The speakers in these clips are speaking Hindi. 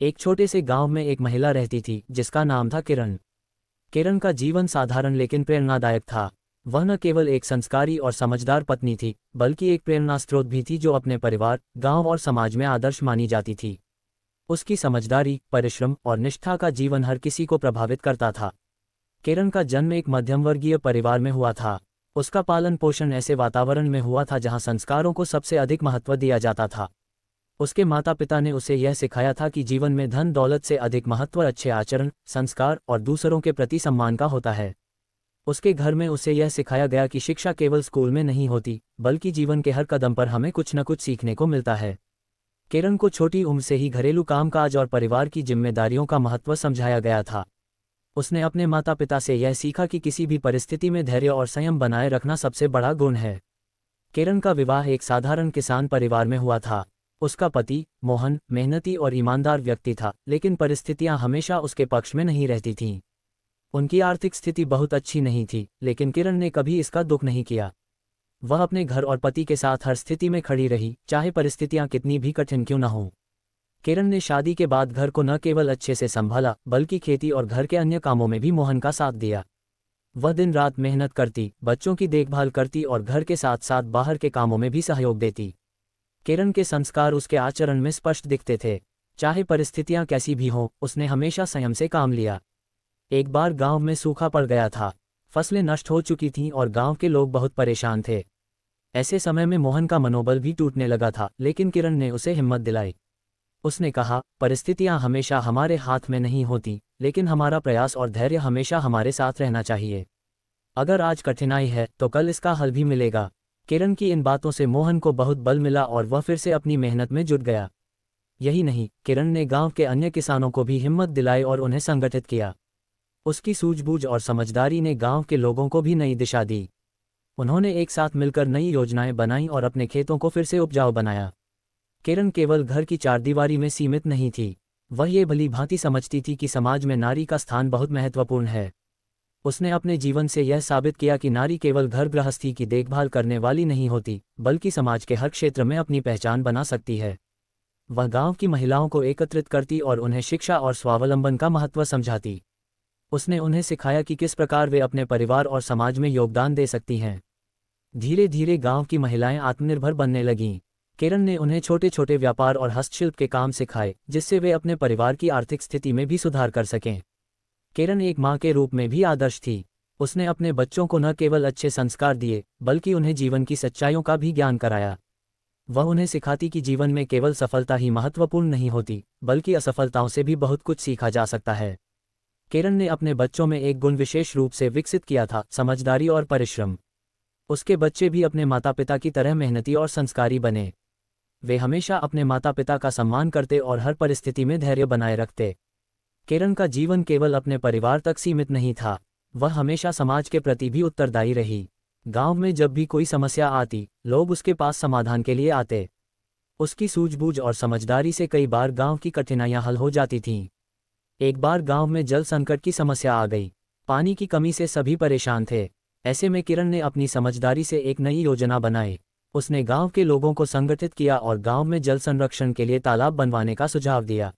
एक छोटे से गांव में एक महिला रहती थी जिसका नाम था किरण। किरण का जीवन साधारण लेकिन प्रेरणादायक था। वह न केवल एक संस्कारी और समझदार पत्नी थी, बल्कि एक प्रेरणा स्रोत भी थी जो अपने परिवार, गांव और समाज में आदर्श मानी जाती थी। उसकी समझदारी, परिश्रम और निष्ठा का जीवन हर किसी को प्रभावित करता था। किरण का जन्म एक मध्यमवर्गीय परिवार में हुआ था। उसका पालन पोषण ऐसे वातावरण में हुआ था जहां संस्कारों को सबसे अधिक महत्व दिया जाता था। उसके माता पिता ने उसे यह सिखाया था कि जीवन में धन दौलत से अधिक महत्व अच्छे आचरण, संस्कार और दूसरों के प्रति सम्मान का होता है। उसके घर में उसे यह सिखाया गया कि शिक्षा केवल स्कूल में नहीं होती, बल्कि जीवन के हर कदम पर हमें कुछ न कुछ सीखने को मिलता है। किरण को छोटी उम्र से ही घरेलू कामकाज और परिवार की जिम्मेदारियों का महत्व समझाया गया था। उसने अपने माता पिता से यह सीखा कि किसी भी परिस्थिति में धैर्य और संयम बनाए रखना सबसे बड़ा गुण है। किरण का विवाह एक साधारण किसान परिवार में हुआ था। उसका पति, मोहन, मेहनती और ईमानदार व्यक्ति था, लेकिन परिस्थितियां हमेशा उसके पक्ष में नहीं रहती थीं। उनकी आर्थिक स्थिति बहुत अच्छी नहीं थी, लेकिन किरण ने कभी इसका दुख नहीं किया। वह अपने घर और पति के साथ हर स्थिति में खड़ी रही, चाहे परिस्थितियां कितनी भी कठिन क्यों न हों। किरण ने शादी के बाद घर को न केवल अच्छे से संभाला, बल्कि खेती और घर के अन्य कामों में भी मोहन का साथ दिया। वह दिन रात मेहनत करती, बच्चों की देखभाल करती और घर के साथ साथ बाहर के कामों में भी सहयोग देती। किरण के संस्कार उसके आचरण में स्पष्ट दिखते थे। चाहे परिस्थितियां कैसी भी हों, उसने हमेशा संयम से काम लिया। एक बार गांव में सूखा पड़ गया था। फसलें नष्ट हो चुकी थीं और गांव के लोग बहुत परेशान थे। ऐसे समय में मोहन का मनोबल भी टूटने लगा था, लेकिन किरण ने उसे हिम्मत दिलाई। उसने कहा, परिस्थितियां हमेशा हमारे हाथ में नहीं होती, लेकिन हमारा प्रयास और धैर्य हमेशा हमारे साथ रहना चाहिए। अगर आज कठिनाई है तो कल इसका हल भी मिलेगा। किरण की इन बातों से मोहन को बहुत बल मिला और वह फिर से अपनी मेहनत में जुट गया। यही नहीं, किरण ने गांव के अन्य किसानों को भी हिम्मत दिलाई और उन्हें संगठित किया। उसकी सूझबूझ और समझदारी ने गांव के लोगों को भी नई दिशा दी। उन्होंने एक साथ मिलकर नई योजनाएं बनाईं और अपने खेतों को फिर से उपजाऊ बनाया। किरण केवल घर की चारदीवारी में सीमित नहीं थी। वह ये भली भांति समझती थी कि समाज में नारी का स्थान बहुत महत्वपूर्ण है। उसने अपने जीवन से यह साबित किया कि नारी केवल घर गृहस्थी की देखभाल करने वाली नहीं होती, बल्कि समाज के हर क्षेत्र में अपनी पहचान बना सकती है। वह गांव की महिलाओं को एकत्रित करती और उन्हें शिक्षा और स्वावलंबन का महत्व समझाती। उसने उन्हें सिखाया कि किस प्रकार वे अपने परिवार और समाज में योगदान दे सकती हैं। धीरे धीरे गांव की महिलाएं आत्मनिर्भर बनने लगीं। किरण ने उन्हें छोटे छोटे व्यापार और हस्तशिल्प के काम सिखाए, जिससे वे अपने परिवार की आर्थिक स्थिति में भी सुधार कर सकें। किरण एक मां के रूप में भी आदर्श थी। उसने अपने बच्चों को न केवल अच्छे संस्कार दिए, बल्कि उन्हें जीवन की सच्चाइयों का भी ज्ञान कराया। वह उन्हें सिखाती कि जीवन में केवल सफलता ही महत्वपूर्ण नहीं होती, बल्कि असफलताओं से भी बहुत कुछ सीखा जा सकता है। किरण ने अपने बच्चों में एक गुण विशेष रूप से विकसित किया था, समझदारी और परिश्रम। उसके बच्चे भी अपने माता पिता की तरह मेहनती और संस्कारी बने। वे हमेशा अपने माता पिता का सम्मान करते और हर परिस्थिति में धैर्य बनाए रखते। किरण का जीवन केवल अपने परिवार तक सीमित नहीं था, वह हमेशा समाज के प्रति भी उत्तरदायी रही। गांव में जब भी कोई समस्या आती, लोग उसके पास समाधान के लिए आते। उसकी सूझबूझ और समझदारी से कई बार गांव की कठिनाइयां हल हो जाती थीं। एक बार गांव में जल संकट की समस्या आ गई। पानी की कमी से सभी परेशान थे। ऐसे में किरण ने अपनी समझदारी से एक नई योजना बनाई। उसने गांव के लोगों को संगठित किया और गांव में जल संरक्षण के लिए तालाब बनवाने का सुझाव दिया।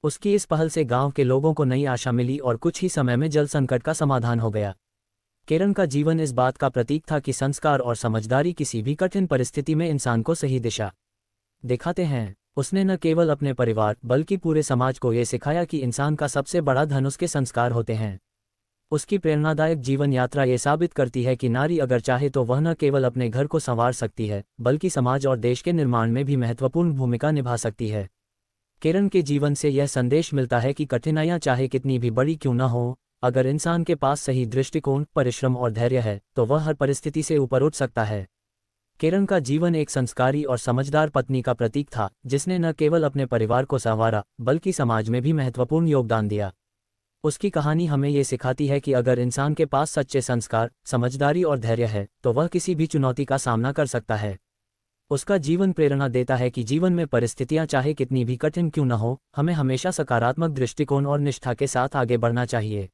उसकी इस पहल से गांव के लोगों को नई आशा मिली और कुछ ही समय में जल संकट का समाधान हो गया। किरण का जीवन इस बात का प्रतीक था कि संस्कार और समझदारी किसी भी कठिन परिस्थिति में इंसान को सही दिशा दिखाते हैं। उसने न केवल अपने परिवार, बल्कि पूरे समाज को ये सिखाया कि इंसान का सबसे बड़ा धन उसके संस्कार होते हैं। उसकी प्रेरणादायक जीवन यात्रा ये साबित करती है कि नारी अगर चाहे तो वह न केवल अपने घर को संवार सकती है, बल्कि समाज और देश के निर्माण में भी महत्वपूर्ण भूमिका निभा सकती है। किरण के जीवन से यह संदेश मिलता है कि कठिनाइयां चाहे कितनी भी बड़ी क्यों न हो, अगर इंसान के पास सही दृष्टिकोण, परिश्रम और धैर्य है, तो वह हर परिस्थिति से ऊपर उठ सकता है। किरण का जीवन एक संस्कारी और समझदार पत्नी का प्रतीक था, जिसने न केवल अपने परिवार को संवारा, बल्कि समाज में भी महत्वपूर्ण योगदान दिया। उसकी कहानी हमें ये सिखाती है कि अगर इंसान के पास सच्चे संस्कार, समझदारी और धैर्य है, तो वह किसी भी चुनौती का सामना कर सकता है। उसका जीवन प्रेरणा देता है कि जीवन में परिस्थितियां चाहे कितनी भी कठिन क्यों न हो, हमें हमेशा सकारात्मक दृष्टिकोण और निष्ठा के साथ आगे बढ़ना चाहिए।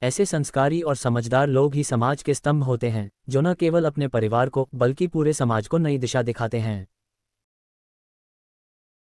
ऐसे संस्कारी और समझदार लोग ही समाज के स्तंभ होते हैं, जो न केवल अपने परिवार को, बल्कि पूरे समाज को नई दिशा दिखाते हैं।